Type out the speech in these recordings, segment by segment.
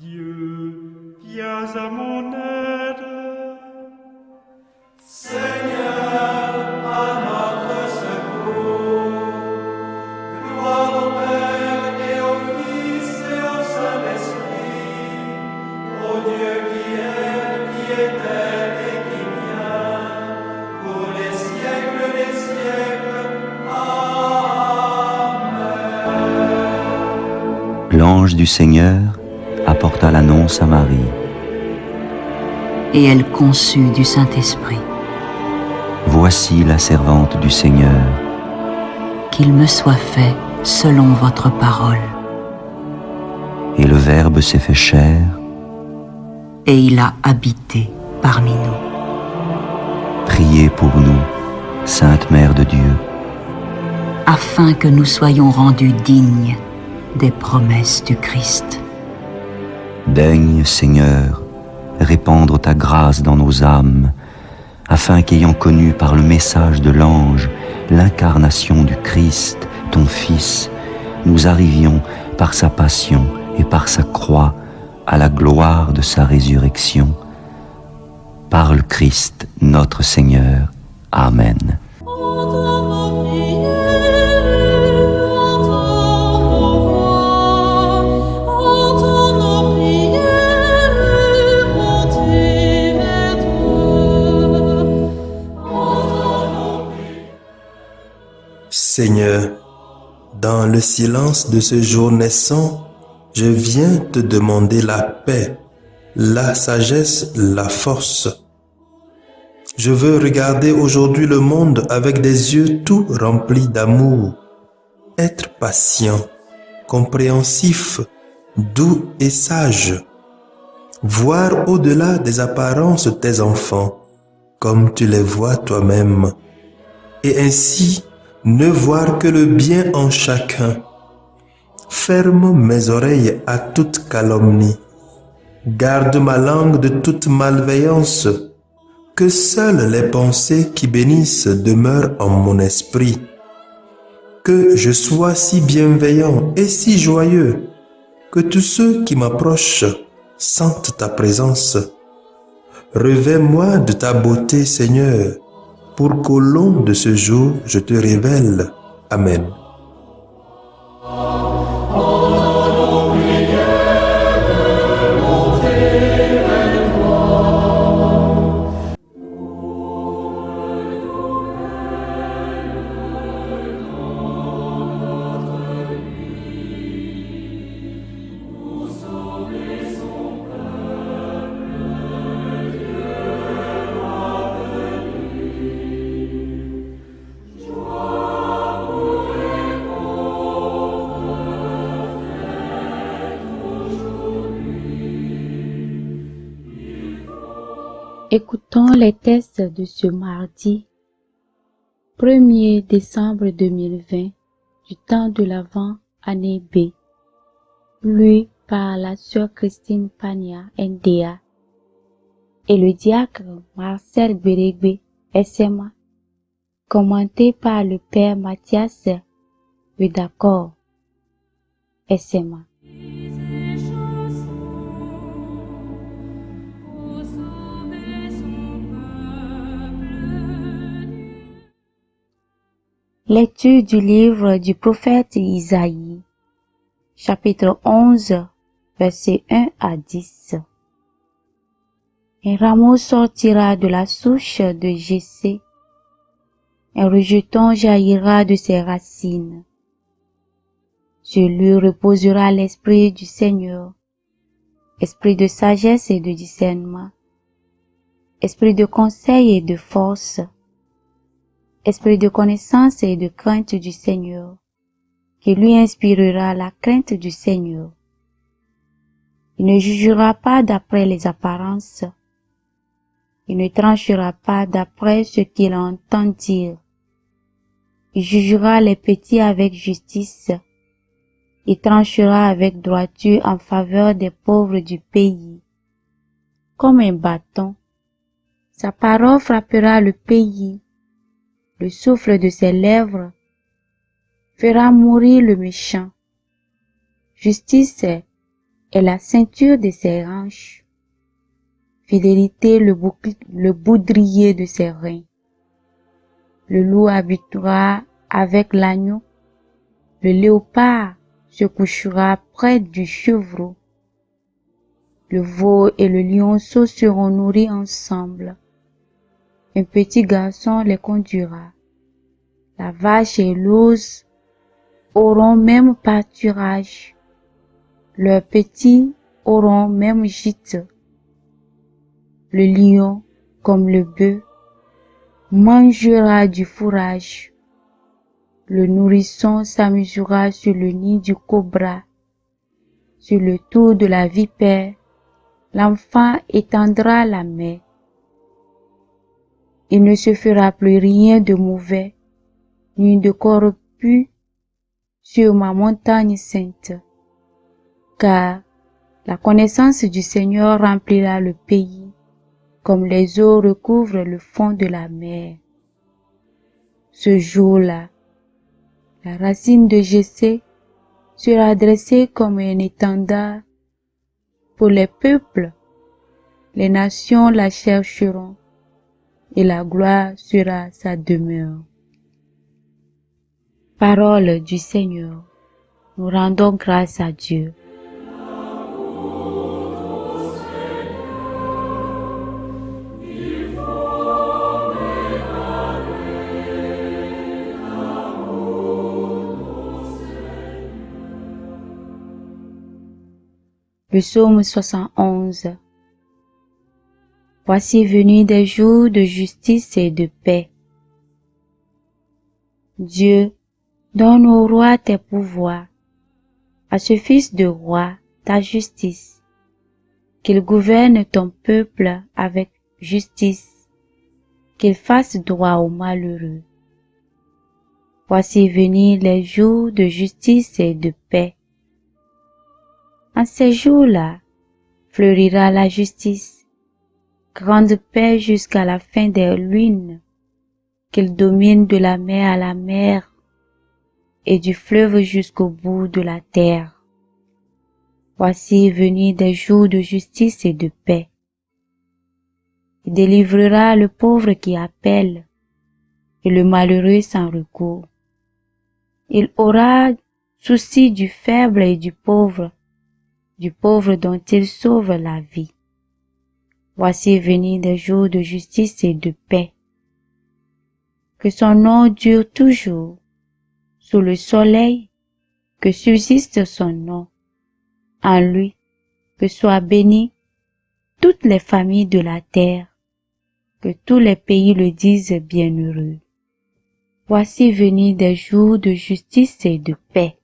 Dieu, viens à mon aide. Seigneur, à notre secours. Gloire au Père et au Fils et au Saint-Esprit, au Dieu qui était et qui vient, pour les siècles des siècles. Amen. L'ange du Seigneur apporta l'annonce à Marie. Et elle conçut du Saint-Esprit. Voici la servante du Seigneur. Qu'il me soit fait selon votre parole. Et le Verbe s'est fait chair. Et il a habité parmi nous. Priez pour nous, Sainte Mère de Dieu, Afin que nous soyons rendus dignes des promesses du Christ. Daigne, Seigneur, répandre ta grâce dans nos âmes, afin qu'ayant connu par le message de l'ange l'incarnation du Christ, ton Fils, nous arrivions par sa passion et par sa croix à la gloire de sa résurrection. Par le Christ notre Seigneur. Amen. Seigneur, dans le silence de ce jour naissant, je viens te demander la paix, la sagesse, la force. Je veux regarder aujourd'hui le monde avec des yeux tout remplis d'amour, être patient, compréhensif, doux et sage, voir au-delà des apparences tes enfants, comme tu les vois toi-même, et ainsi ne voir que le bien en chacun. Ferme mes oreilles à toute calomnie. Garde ma langue de toute malveillance. Que seules les pensées qui bénissent demeurent en mon esprit. Que je sois si bienveillant et si joyeux que tous ceux qui m'approchent sentent ta présence. Revêts-moi de ta beauté, Seigneur, pour qu'au long de ce jour, je te révèle. Amen. Écoutons les textes de ce mardi 1er décembre 2020 du temps de l'Avent, année B, lu par la sœur Christine Pania NDA et le diacre Marcel Bérégbé SMA, commenté par le père Mathias Vedakor SMA. Lecture du livre du prophète Isaïe, chapitre 11, versets 1 à 10. Un rameau sortira de la souche de Jessé, un rejeton jaillira de ses racines. Sur lui reposera l'esprit du Seigneur, esprit de sagesse et de discernement, esprit de conseil et de force, esprit de connaissance et de crainte du Seigneur, qui lui inspirera la crainte du Seigneur. Il ne jugera pas d'après les apparences, il ne tranchera pas d'après ce qu'il entend dire. Il jugera les petits avec justice, il tranchera avec droiture en faveur des pauvres du pays. Comme un bâton, sa parole frappera le pays. Le souffle de ses lèvres fera mourir le méchant. Justice est la ceinture de ses hanches, fidélité le baudrier de ses reins. Le loup habitera avec l'agneau, le léopard se couchera près du chevreau. Le veau et le lionceau seront nourris ensemble. Un petit garçon les conduira. La vache et l'ose auront même pâturage. Leurs petits auront même gîte. Le lion, comme le bœuf, mangera du fourrage. Le nourrisson s'amusera sur le nid du cobra. Sur le tour de la vipère, l'enfant étendra la main. Il ne se fera plus rien de mauvais, ni de corrompu sur ma montagne sainte, car la connaissance du Seigneur remplira le pays, comme les eaux recouvrent le fond de la mer. Ce jour-là, la racine de Jessé sera dressée comme un étendard pour les peuples. Les nations la chercheront et la gloire sera sa demeure. Parole du Seigneur. Nous rendons grâce à Dieu. Le psaume 71. Voici venus des jours de justice et de paix. Dieu, donne au roi tes pouvoirs, à ce fils de roi ta justice, qu'il gouverne ton peuple avec justice, qu'il fasse droit aux malheureux. Voici venir les jours de justice et de paix. En ces jours-là, fleurira la justice, grande paix jusqu'à la fin des ruines, qu'il domine de la mer à la mer et du fleuve jusqu'au bout de la terre. Voici venir des jours de justice et de paix. Il délivrera le pauvre qui appelle et le malheureux sans recours. Il aura souci du faible et du pauvre dont il sauve la vie. Voici venir des jours de justice et de paix. Que son nom dure toujours, sous le soleil, que subsiste son nom. En lui, que soient bénies toutes les familles de la terre, que tous les pays le disent bienheureux. Voici venir des jours de justice et de paix.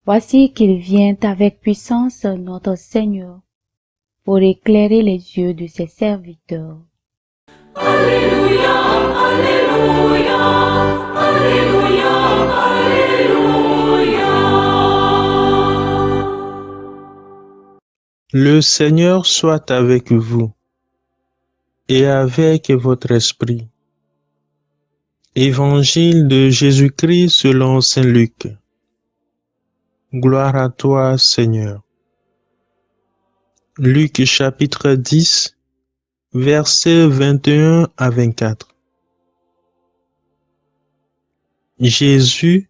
Voici qu'il vient avec puissance notre Seigneur, pour éclairer les yeux de ses serviteurs. Alléluia, Alléluia, Alléluia, Alléluia. Le Seigneur soit avec vous et avec votre esprit. Évangile de Jésus-Christ selon saint Luc. Gloire à toi, Seigneur. Luc chapitre 10, versets 21 à 24. Jésus,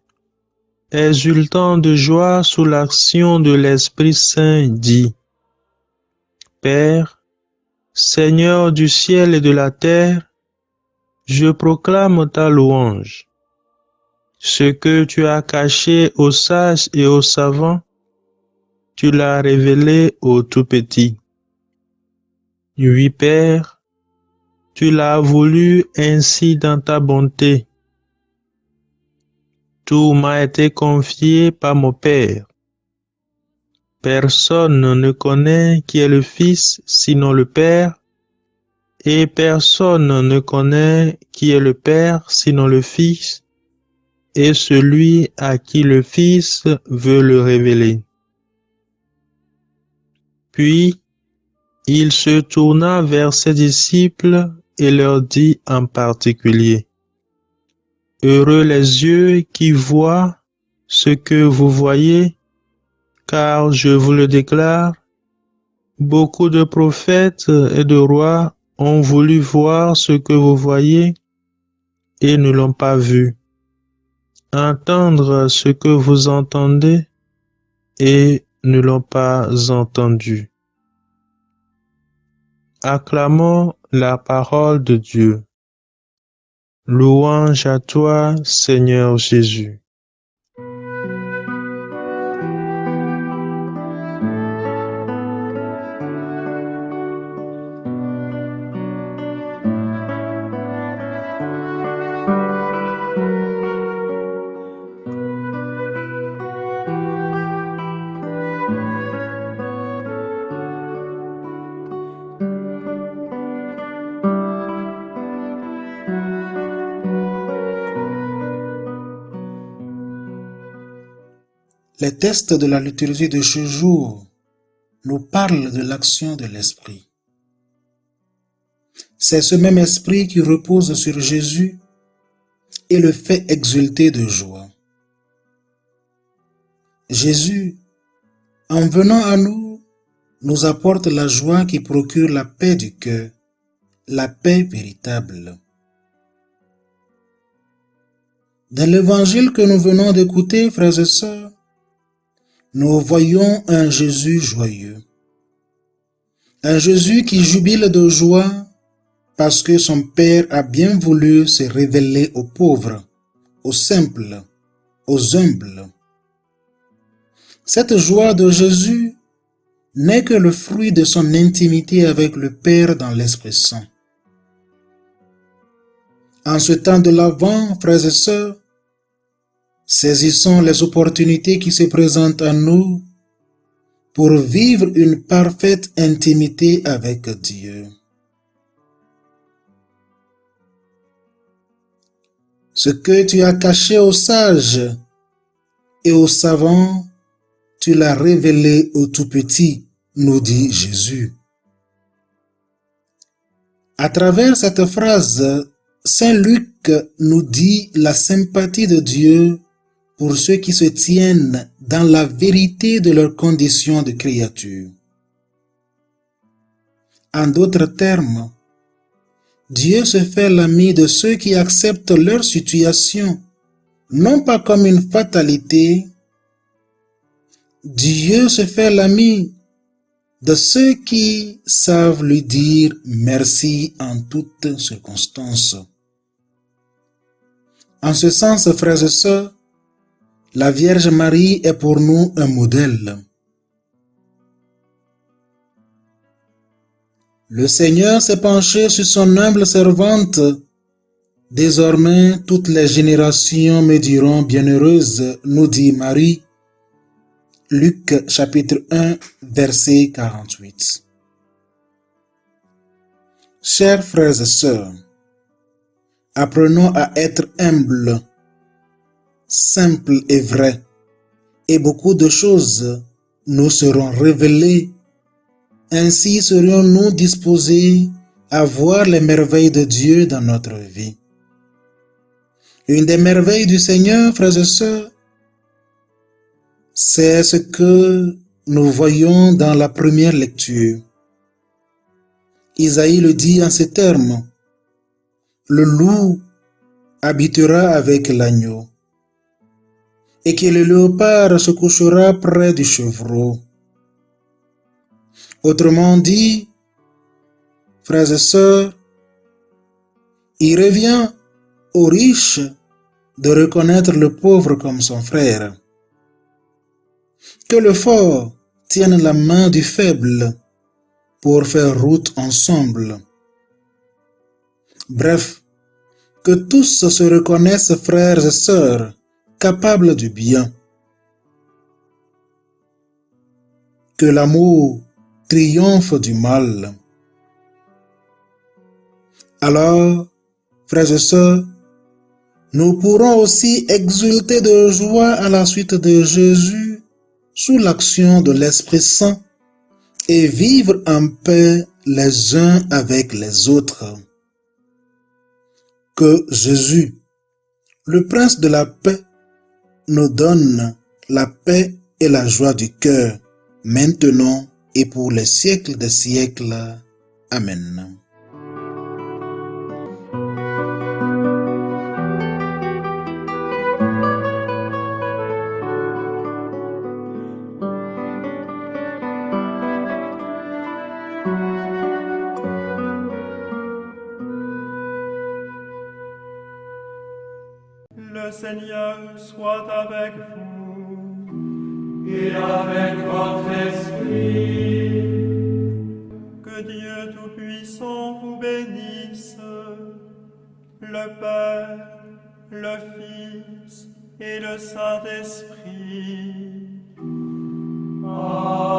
exultant de joie sous l'action de l'Esprit Saint, dit: Père, Seigneur du ciel et de la terre, je proclame ta louange. Ce que tu as caché aux sages et aux savants, tu l'as révélé aux tout-petits. Oui, Père, tu l'as voulu ainsi dans ta bonté. Tout m'a été confié par mon Père. Personne ne connaît qui est le Fils sinon le Père, et personne ne connaît qui est le Père sinon le Fils, et celui à qui le Fils veut le révéler. Puis, Il se tourna vers ses disciples et leur dit en particulier, « Heureux les yeux qui voient ce que vous voyez, car je vous le déclare, beaucoup de prophètes et de rois ont voulu voir ce que vous voyez et ne l'ont pas vu, entendre ce que vous entendez et ne l'ont pas entendu. » Acclamons la parole de Dieu. Louange à toi, Seigneur Jésus. Les textes de la liturgie de ce jour nous parlent de l'action de l'Esprit. C'est ce même Esprit qui repose sur Jésus et le fait exulter de joie. Jésus, en venant à nous, nous apporte la joie qui procure la paix du cœur, la paix véritable. Dans l'évangile que nous venons d'écouter, frères et sœurs, nous voyons un Jésus joyeux. Un Jésus qui jubile de joie parce que son Père a bien voulu se révéler aux pauvres, aux simples, aux humbles. Cette joie de Jésus n'est que le fruit de son intimité avec le Père dans l'Esprit Saint. En ce temps de l'Avent, frères et sœurs, saisissons les opportunités qui se présentent à nous pour vivre une parfaite intimité avec Dieu. Ce que tu as caché aux sages et aux savants, tu l'as révélé aux tout-petits, nous dit Jésus. À travers cette phrase, Saint Luc nous dit la sympathie de Dieu pour ceux qui se tiennent dans la vérité de leur condition de créature. En d'autres termes, Dieu se fait l'ami de ceux qui acceptent leur situation, non pas comme une fatalité. Dieu se fait l'ami de ceux qui savent lui dire merci en toutes circonstances. En ce sens, frères et sœurs, la Vierge Marie est pour nous un modèle. Le Seigneur s'est penché sur son humble servante. Désormais, toutes les générations me diront bienheureuse, nous dit Marie. Luc chapitre 1, verset 48. Chers frères et sœurs, apprenons à être humbles, simples et vrais, et beaucoup de choses nous seront révélées. Ainsi serions-nous disposés à voir les merveilles de Dieu dans notre vie. Une des merveilles du Seigneur, frères et sœurs, c'est ce que nous voyons dans la première lecture. Isaïe le dit en ces termes, « Le loup habitera avec l'agneau, et que le léopard se couchera près du chevreau. » Autrement dit, frères et sœurs, il revient aux riches de reconnaître le pauvre comme son frère. Que le fort tienne la main du faible pour faire route ensemble. Bref, que tous se reconnaissent frères et sœurs capables du bien. Que l'amour triomphe du mal. Alors, frères et sœurs, nous pourrons aussi exulter de joie à la suite de Jésus sous l'action de l'Esprit Saint, et vivre en paix les uns avec les autres. Que Jésus, le Prince de la paix, nous donne la paix et la joie du cœur, maintenant et pour les siècles des siècles. Amen. Le Seigneur soit avec vous. Et avec votre esprit. Que Dieu Tout-Puissant vous bénisse, le Père, le Fils et le Saint-Esprit. Amen.